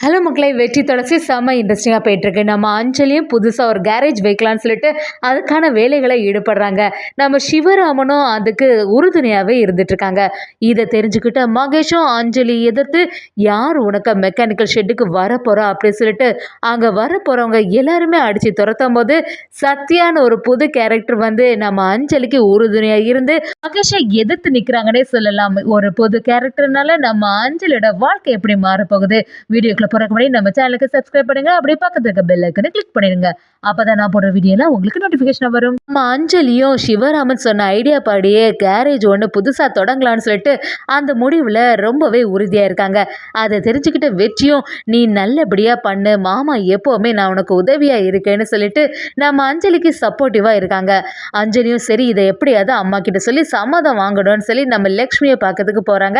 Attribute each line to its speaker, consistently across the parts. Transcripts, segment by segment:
Speaker 1: Hello மக்களே, வெற்றி தொடர்ச்சி செம்ம இன்ட்ரெஸ்டிங்காக போயிட்டுருக்கு. நம்ம அஞ்சலியும் புதுசாக ஒரு கேரேஜ் வைக்கலான்னு சொல்லிட்டு அதுக்கான வேலைகளை ஈடுபடுறாங்க. நம்ம சிவராமனும் அதுக்கு உறுதுணையாகவே இருந்துட்டுருக்காங்க. இதை தெரிஞ்சுக்கிட்ட மகேஷும் அஞ்சலி எதிர்த்து யார் உனக்கு மெக்கானிக்கல் ஷெட்டுக்கு வரப்போகிறா அப்படின்னு சொல்லிட்டு அங்கே வரப்போகிறவங்க எல்லாருமே அடித்து துரத்தும் போது சத்யான்னு ஒரு புது கேரக்டர் வந்து நம்ம அஞ்சலிக்கு உறுதுணையாக இருந்து மகேஷை எதிர்த்து நிற்கிறாங்கன்னே சொல்லலாம். ஒரு புது கேரக்டர்னால நம்ம அஞ்சலியோட வாழ்க்கை எப்படி மாறப்போகுது? வீடியோக்குள்ள போறதுக்கு முன்னாடி நம்ம சேனலுக்கு சப்ஸ்கிரைப் பண்ணுங்க. அப்படியே பக்கத்துல இருக்க பெல் ஐக்கனை கிளிக் பண்ணிடுங்க. அப்பதான் நான் போடுற வீடியோலாம் உங்களுக்கு நோட்டிபிகேஷன் வரும். நம்ம அஞ்சலியும் சிவராமன் சொன்ன ஐடியா பாடியே கேரேஜ் ஒன்று புதுசா தொடங்கலான்னு சொல்லிட்டு அந்த முடிவுல ரொம்பவே உறுதியா இருக்காங்க. அதை தெரிஞ்சுக்கிட்ட வெற்றியும் நீ நல்லபடியா பண்ணு மாமா, எப்பவுமே நான் உனக்கு உதவியா இருக்கேன்னு சொல்லிட்டு நம்ம அஞ்சலிக்கு சப்போர்ட்டிவா இருக்காங்க. அஞ்சலியும் சரி, இதை எப்படியாவது அம்மா கிட்ட சொல்லி சம்மதம் வாங்கணும்னு சொல்லி நம்ம லக்ஷ்மியை பார்க்கறதுக்கு போறாங்க.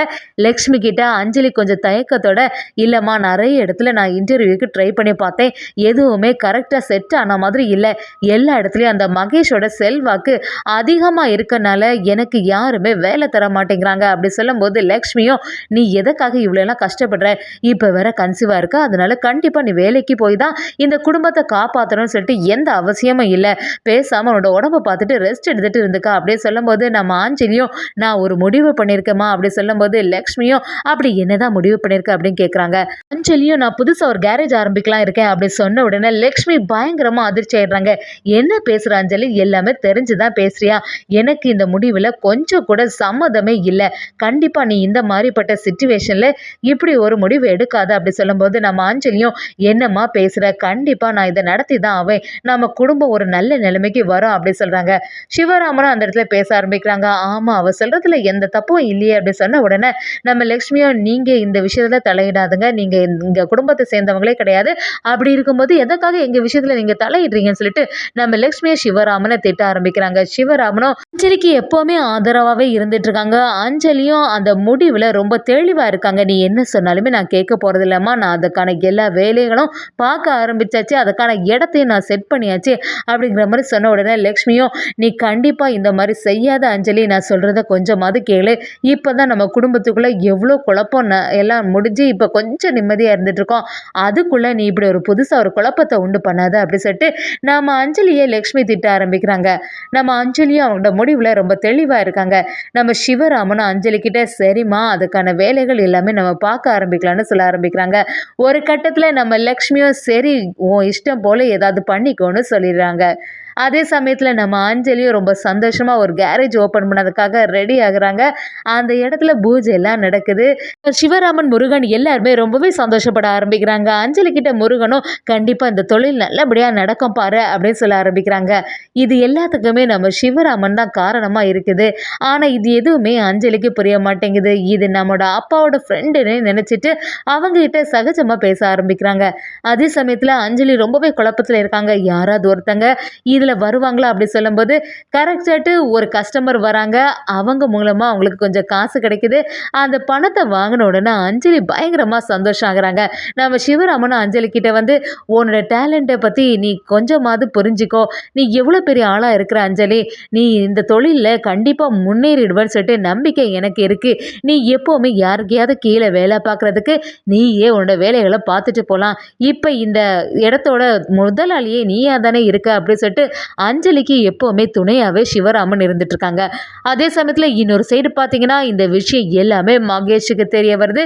Speaker 1: லக்ஷ்மி கிட்ட அஞ்சலி கொஞ்சம் தயக்கத்தோட, இல்லம்மா நிறைய இடத்துல நான் இன்டர்வியூக்கு ட்ரை பண்ணி பார்த்தேன், எதுவுமே கரெக்டாக செட் ஆன மாதிரி இல்லை. எல்லா இடத்துலையும் அந்த மகேஷோட செல்வாக்கு அதிகமாக இருக்கனால எனக்கு யாருமே வேலை தர மாட்டேங்கிறாங்க அப்படி சொல்லும்போது லக்ஷ்மியும், நீ எதுக்காக இவ்வளோலாம் கஷ்டப்படுற? இப்போ வேற கன்சீவாக இருக்க, அதனால கண்டிப்பாக நீ வேலைக்கு போய் தான் இந்த குடும்பத்தை காப்பாற்றணும்னு சொல்லிட்டு எந்த அவசியமும் இல்லை. பேசாமல் உன்னோட உடம்பை பார்த்துட்டு ரெஸ்ட் எடுத்துகிட்டு இருந்துக்கா அப்படின்னு சொல்லும்போது நம்ம ஆஞ்சலியும், நான் ஒரு முடிவு பண்ணியிருக்கேம்மா அப்படி சொல்லும்போது லக்ஷ்மியும், அப்படி என்னதான் முடிவு பண்ணியிருக்க அப்படின்னு கேட்குறாங்க. அஞ்சலியும், நான் புதுசாக ஒரு கேரேஜ் ஆரம்பிக்கலாம் இருக்கேன் அப்படி சொன்ன உடனே லக்ஷ்மி பயங்கரமாக அதிர்ச்சி ஆயிடுறாங்க. என்ன பேசுகிற அஞ்சலி? எல்லாமே தெரிஞ்சுதான் பேசுறியா? எனக்கு இந்த முடிவில் கொஞ்சம் கூட சம்மதமே இல்லை. கண்டிப்பாக நீ இந்த மாதிரிப்பட்ட சிச்சுவேஷனில் இப்படி ஒரு முடிவு எடுக்காத அப்படி சொல்லும்போது நம்ம அஞ்சலியும், என்னம்மா பேசுகிற? கண்டிப்பாக நான் இதை நடத்தி தான் ஆவேன். நம்ம குடும்பம் ஒரு நல்ல நிலைமைக்கு வரும் அப்படி சொல்கிறாங்க. சிவராமனும் அந்த இடத்துல பேச ஆரம்பிக்கிறாங்க. ஆமாம், அவ சொல்கிறதுல எந்த தப்பும் இல்லையே அப்படி சொன்ன உடனே நம்ம லக்ஷ்மியும், நீங்கள் இந்த விஷயத்தில் தலையிடாதுங்க, நீங்கள் எங்கள் குடும்பத்தை சேர்ந்தவங்களே கிடையாது, அப்படி இருக்கும்போது எதற்காக எங்கள் விஷயத்தில் நீங்கள் தலையிடுறீங்கன்னு சொல்லிட்டு நம்ம லக்ஷ்மியை சிவராமனை திட்ட ஆரம்பிக்கிறாங்க. சிவராமனும் அஞ்சலிக்கு எப்போவுமே ஆதரவாகவே இருந்துட்டு இருக்காங்க. அஞ்சலியும் அந்த முடிவில் ரொம்ப தெளிவாக இருக்காங்க. நீ என்ன சொன்னாலுமே நான் கேட்க போகிறது இல்லைம்மா, நான் அதுக்கான எல்லா வேலைகளும் பார்க்க ஆரம்பிச்சாச்சு, அதுக்கான இடத்தையும் நான் செட் பண்ணியாச்சு அப்படிங்கிற மாதிரி சொன்ன உடனே லக்ஷ்மியும், நீ கண்டிப்பாக இந்த மாதிரி செய்யாத அஞ்சலி, நான் சொல்கிறத கொஞ்சமாவது கேளு. இப்போ தான் நம்ம குடும்பத்துக்குள்ளே எவ்வளோ குழப்பம் எல்லாம் முடிஞ்சு இப்போ கொஞ்சம் நிம்மதியாக இருந்துகிட்ருக்கோம், அதுக்குள்ளே நீ இப்படி ஒரு புதுசாக ஒரு குழப்பத்தை உண்டு பண்ணாத அப்படி சொல்லிட்டு நம்ம அஞ்சலியை லக்ஷ்மி திட்ட ஆரம்பிக்கிறாங்க. நம்ம அஞ்சலியும் அவங்களோட முடிவில் ரொம்ப தெளிவாக இருக்காங்க. நம்ம சிவராமனும் அஞ்சலி கிட்ட, சரிம்மா அதுக்கான வேலைகள் எல்லாமே நம்ம பார்க்க ஆரம்பிக்கலாம்னு சொல்ல ஆரம்பிக்கிறாங்க. ஒரு கட்டத்தில் நம்ம லக்ஷ்மியும், சரி உன் இஷ்டம் போல் ஏதாவது பண்ணிக்கோன்னு சொல்லிடுறாங்க. அதே சமயத்தில் நம்ம அஞ்சலியும் ரொம்ப சந்தோஷமாக ஒரு கேரேஜ் ஓப்பன் பண்ணதுக்காக ரெடி ஆகுறாங்க. அந்த இடத்துல பூஜை எல்லாம் நடக்குது. சிவராமன், முருகன் எல்லாருமே ரொம்பவே சந்தோஷப்பட ஆரம்பிக்கிறாங்க. அஞ்சலி கிட்ட முருகனும், கண்டிப்பாக இந்த தொழில் நல்லபடியாக நடக்கும் பாரு அப்படின்னு சொல்ல ஆரம்பிக்கிறாங்க. இது எல்லாத்துக்குமே நம்ம சிவராமன் தான் காரணமாக இருக்குது. ஆனால் இது எதுவுமே அஞ்சலிக்கு புரிய மாட்டேங்குது. இது நம்மளோட அப்பாவோட ஃப்ரெண்டுன்னு நினச்சிட்டு அவங்ககிட்ட சகஜமாக பேச ஆரம்பிக்கிறாங்க. அதே சமயத்தில் அஞ்சலி ரொம்பவே குழப்பத்தில் இருக்காங்க. யாராவது ஒருத்தங்க இதில் வருவாங்களா அப்படி சொல்லும்போது கரெக்டாட்டு ஒரு கஸ்டமர் வராங்க. அவங்க மூலமாக அவங்களுக்கு கொஞ்சம் காசு கிடைக்குது. அந்த பணத்தை வாங்கின உடனே அஞ்சலி பயங்கரமாக சந்தோஷம் ஆகுறாங்க. நம்ம சிவராமனும் அஞ்சலி கிட்ட வந்து, உன்னோட டேலண்ட்டை பற்றி நீ கொஞ்சமாவது புரிஞ்சிக்கோ, நீ எவ்வளோ பெரிய ஆளாக இருக்கிற அஞ்சலி, நீ இந்த தொழிலில் கண்டிப்பாக முன்னேறிடுவேன்னு சொல்லிட்டு நம்பிக்கை எனக்கு இருக்குது. நீ எப்போவுமே யாருக்கையாவது கீழே வேலை பார்க்குறதுக்கு நீயே உன்னோட வேலைகளை பார்த்துட்டு போகலாம். இப்போ இந்த இடத்தோட முதலாளியே நீயா தானே இருக்க அப்படின்னு சொல்லிட்டு அஞ்சலிக்கு எப்போவுமே துணையாகவே சிவராமன் இருந்துட்டு இருக்காங்க. அதே சமயத்தில் இன்னொரு சைடு பார்த்தீங்கன்னா இந்த விஷயம் எல்லாமே மகேஷுக்கு தெரிய வருது.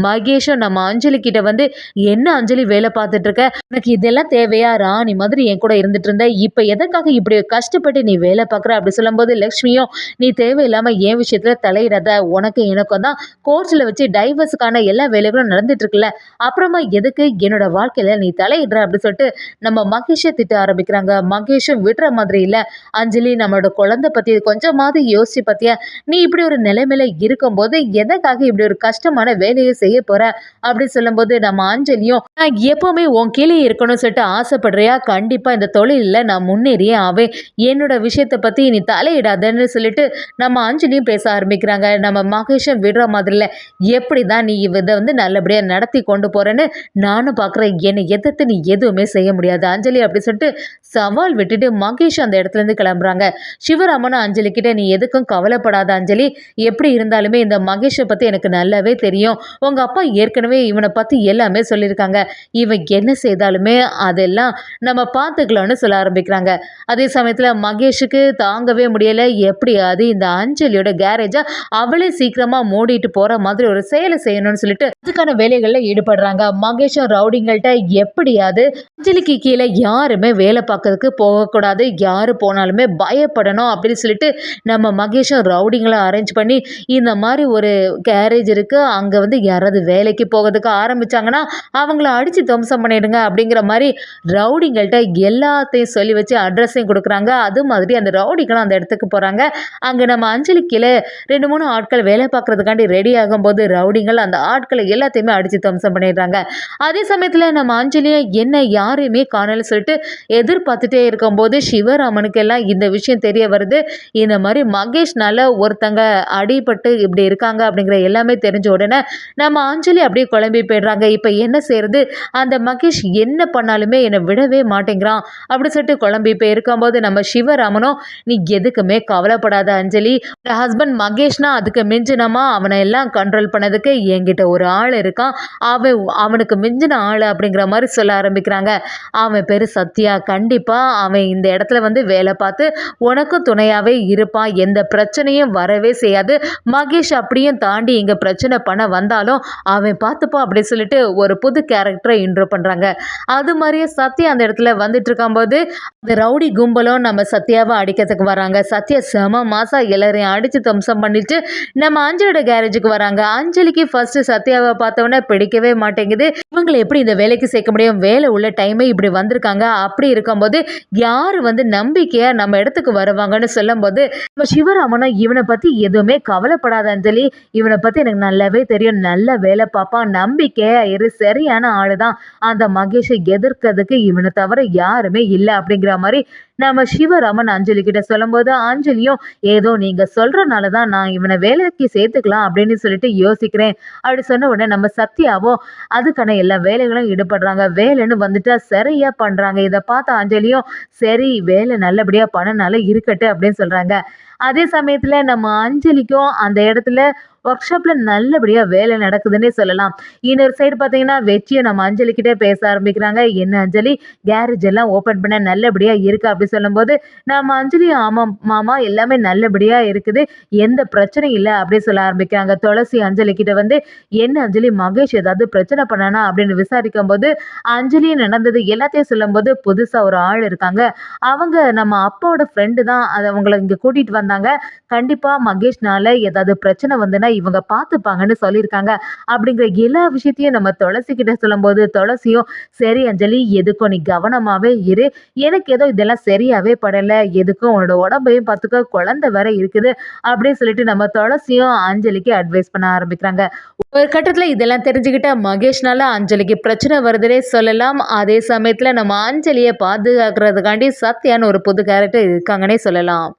Speaker 1: மகேஷும் நம்ம அஞ்சலி கிட்ட வந்து, என்ன அஞ்சலி வேலை பார்த்துட்டு இருக்க? எனக்கு இதெல்லாம் தேவையா? ராணி மாதிரி என் கூட இருந்துட்டு இருந்த, இப்போ எதற்காக இப்படி கஷ்டப்பட்டு நீ வேலை பார்க்குற அப்படி சொல்லும்போது லக்ஷ்மியும், நீ தேவையில்லாமல் என் விஷயத்தில் தலையிடாத, உனக்கு எனக்கும் தான் கோர்ட்ஸில் வச்சு டைவர்ஸுக்கான எல்லா வேலைகளும் நடந்துட்டு இருக்குல்ல, அப்புறமா எதுக்கு என்னோட வாழ்க்கையில் நீ தலையிடுற அப்படி சொல்லிட்டு நம்ம மகேஷை திட்ட ஆரம்பிக்கிறாங்க. மகேஷும் விடுற மாதிரி இல்லை. அஞ்சலி, நம்மளோட குழந்தை பற்றி கொஞ்சமாவது யோசிச்சு பார்த்தியா? நீ இப்படி ஒரு நிலைமையில இருக்கும்போது எதற்காக இப்படி ஒரு கஷ்டமான வேலையை செய்ய போற அப்படி சொல்லும்போது நம்ம அஞ்சலியும், நான் எப்பவுமே உன் கீழே இருக்கணும்னு சொல்லிட்டு ஆசைப்படுறியா? கண்டிப்பாக இந்த தொழிலில் நான் முன்னேறியே ஆவேன், என்னோட விஷயத்தை பற்றி நீ தலையிடாதன்னு சொல்லிட்டு நம்ம அஞ்சலியும் பேச ஆரம்பிக்கிறாங்க. நம்ம மகேஷும் விடுற மாதிரி இல்லை. எப்படி தான் நீ இதை வந்து நல்லபடியாக நடத்தி கொண்டு போகிறேன்னு நானும் பார்க்குறேன், என்னை எதிர்த்து நீ எதுவுமே செய்ய முடியாது அஞ்சலி அப்படி சொல்லிட்டு சவால் விட்டுட்டு சொல்லிட்டு மகேஷ் அந்த இடத்துல இருந்து கிளம்புறாங்க. சிவராமனும் அஞ்சலி கிட்ட, நீ எதுக்கும் கவலைப்படாத அஞ்சலி, எப்படி இருந்தாலுமே இந்த மகேஷை பத்தி எனக்கு நல்லாவே தெரியும். உங்க அப்பா ஏற்கனவே இவனை பத்தி எல்லாமே சொல்லியிருக்காங்க. இவன் என்ன செய்தாலுமே அதெல்லாம் நம்ம பார்த்துக்கலாம்னு சொல்ல ஆரம்பிக்கிறாங்க. அதே சமயத்துல மகேஷுக்கு தாங்கவே முடியல. எப்படியாவது இந்த அஞ்சலியோட கேரேஜை அவளே சீக்கிரமா மூடிட்டு போற மாதிரி ஒரு செயலை செய்யணும்னு சொல்லிட்டு அதுக்கான வேலைகள்ல ஈடுபடுறாங்க. மகேஷும் ரவுடிங்கள்ட்ட எப்படியாவது அஞ்சலிக்கு கீழே யாருமே வேலை பார்க்கறதுக்கு போகக்கூடாது, யாரு போனாலுமே பயப்படணும் அப்படின்னு சொல்லிட்டு நம்ம மகேஷும் ரவுடிங்களை அரேஞ்ச் பண்ணி, இந்த மாதிரி ஒரு கேரேஜ் இருக்கு, அங்க வந்து யாராவது வேலைக்கு போகிறதுக்கு ஆரம்பிச்சாங்கன்னா அவங்கள அடிச்சு துவம்சம் பண்ணிடுங்க அப்படிங்கிற மாதிரி ரவுடிங்கள்ட்ட எல்லாத்தையும் சொல்லி வச்சு அட்ரஸையும் கொடுக்குறாங்க. அது மாதிரி அந்த ரவுடிகளும் அந்த இடத்துக்கு போறாங்க. அங்க நம்ம அஞ்சலி கீழே 2-3 ஆட்கள் வேலை பார்க்கறதுக்காண்டி ரெடி ஆகும்போது ரவுடிங்கள் அந்த ஆட்களை எல்லாத்தையுமே அடிச்சு துவம்சம் பண்ணிடுறாங்க. அதே சமயத்துல நம்ம அஞ்சலியும் என்ன யாரையுமே காணல சொல்லிட்டு எதிர்பார்த்துட்டே இருக்கும்போது சிவராமனுக்கு எல்லாம் இந்த விஷயம் தெரிய வருது. இந்த மாதிரி மகேஷ்னால ஒருத்தங்க அடிபட்டு இப்படி இருக்காங்க அப்படிங்கிற எல்லாமே தெரிஞ்ச உடனே நம்ம அஞ்சலி அப்படியே குழம்பி போயிடுறாங்க. இப்போ என்ன செய்யறது, அந்த மகேஷ் என்ன பண்ணாலுமே என்னை விடவே மாட்டேங்கிறான் அப்படின்னு சொல்லிட்டு குழம்பி போய் இருக்கும்போது நம்ம சிவராமனும், நீ எதுக்குமே கவலைப்படாத அஞ்சலி, ஹஸ்பண்ட் மகேஷ்னா அதுக்கு மிஞ்சினமா அவனை எல்லாம் கண்ட்ரோல் பண்ணதுக்கு என்கிட்ட ஒரு ஆள் இருக்கான், அவனுக்கு மிஞ்சின ஆள் அப்படிங்கிற மாதிரி சொல்ல ஆரம்பிக்கிறாங்க. அவன் பேரு சத்யா, கண்டிப்பா அவன் இந்த இடத்துல வந்து வேலை பார்த்து உனக்கும் துணையாவே இருப்பான், எந்த பிரச்சனையும் வரவே செய்யாது. மகேஷ் அப்படியும் தாண்டி இங்க பிரச்சனை பண்ண வந்தாலும் அவன் பார்த்துப்பான் அப்படின்னு சொல்லிட்டு ஒரு புது கேரக்டரை இன்ட்ரோ பண்றாங்க. அது மாதிரியே சத்யா அந்த இடத்துல வந்துட்டு இருக்கும்போது அந்த ரவுடி கும்பலும் நம்ம சத்யாவை அடிக்கிறதுக்கு வராங்க. சத்யா செம மாசா எல்லாரையும் அடிச்சு தம்சம் பண்ணிட்டு நம்ம அஞ்சலியோட கேரேஜுக்கு வராங்க. அஞ்சலிக்கு ஃபர்ஸ்ட் சத்யாவை பார்த்தவொடனே பிடிக்கவே மாட்டேங்குது. இவங்களை எப்படி இந்த வேலைக்கு சேர்க்க முடியும், வேலை உள்ள டைமே இப்படி வந்திருக்காங்க, அப்படி இருக்கும்போது யாரு வந்து நம்பிக்கையா நம்ம இடத்துக்கு வருவாங்கன்னு சொல்லும்போது நம்ம சிவராமனும், இவனை பத்தி எதுவுமே கவலைப்படாத அஞ்சலி, இவனை பத்தி எனக்கு நல்லாவே தெரியும், நல்ல வேலை பார்ப்பான், நம்பிக்கையா இரு, சரியான ஆளுதான், அந்த மகேஷை எதிர்க்கிறதுக்கு இவனை தவிர யாருமே இல்லை அப்படிங்கிற மாதிரி நம்ம சிவராமன் அஞ்சலி கிட்ட சொல்லும்போது அஞ்சலியும், ஏதோ நீங்க சொல்றனால தான் நான் இவனை வேலைக்கு சேர்த்துக்கலாம் அப்படின்னு சொல்லிட்டு யோசிக்கிறேன் அப்படி சொன்ன உடனே நம்ம சத்யாவோ அதுக்கான எல்லா வேலைகளும் ஈடுபடுறாங்க. வேலைன்னு வந்துட்டா சரியா பண்றாங்க. இதை பார்த்த அஞ்சலியும், சரி வேலை நல்லபடியா பண்ணனால இருக்கட்டு அப்படின்னு சொல்றாங்க. அதே சமயத்துல நம்ம அஞ்சலிக்கும் அந்த இடத்துல ஒர்க் ஷாப்ல நல்லபடியா வேலை நடக்குதுன்னே சொல்லலாம். இன்னொரு சைடு பார்த்தீங்கன்னா வெற்றியை நம்ம அஞ்சலி கிட்டே பேச ஆரம்பிக்கிறாங்க. என்ன அஞ்சலி, கேரேஜ் எல்லாம் ஓப்பன் பண்ண நல்லபடியா இருக்கு அப்படி சொல்லும்போது நம்ம அஞ்சலி, ஆமாம் மாமா எல்லாமே நல்லபடியா இருக்குது, எந்த பிரச்சனையும் இல்லை அப்படின்னு சொல்ல ஆரம்பிக்கிறாங்க. துளசி அஞ்சலி கிட்ட வந்து, என்ன அஞ்சலி மகேஷ் ஏதாவது பிரச்சனை பண்ணானா அப்படின்னு விசாரிக்கும் போது அஞ்சலி நடந்தது எல்லாத்தையும் சொல்லும்போது, புதுசா ஒரு ஆள் இருக்காங்க, அவங்க நம்ம அப்பாவோட ஃப்ரெண்டு தான், அதை அவங்கள இங்க கூட்டிட்டு வந்தாங்க, கண்டிப்பா மகேஷ்னால ஏதாவது பிரச்சனை வந்துன்னா இவங்க பார்த்துப்பாங்கன்னு சொல்லியிருக்காங்க அப்படிங்கிற எல்லா விஷயத்தையும் நம்ம துளசி கிட்ட சொல்லும்போது துளசியும், சரி அஞ்சலி எதுக்கும் நீ கவனமாவே இரு, எனக்கு ஏதோ இதெல்லாம் சரியாவே படலை, எதுக்கும் உன்னோட உடம்பையும் பார்த்துக்க, குழந்தை வேற இருக்குது அப்படின்னு சொல்லிட்டு நம்ம துளசியும் அஞ்சலிக்கு அட்வைஸ் பண்ண ஆரம்பிக்கிறாங்க. ஒரு கட்டத்துல இதெல்லாம் தெரிஞ்சுக்கிட்ட மகேஷ்னால அஞ்சலிக்கு பிரச்சனை வருதுன்னே சொல்லலாம். அதே சமயத்துல நம்ம அஞ்சலியை பாதுகாக்கிறதுக்காண்டி சத்யான்னு ஒரு புது கேரக்டர் இருக்காங்கன்னே சொல்லலாம்.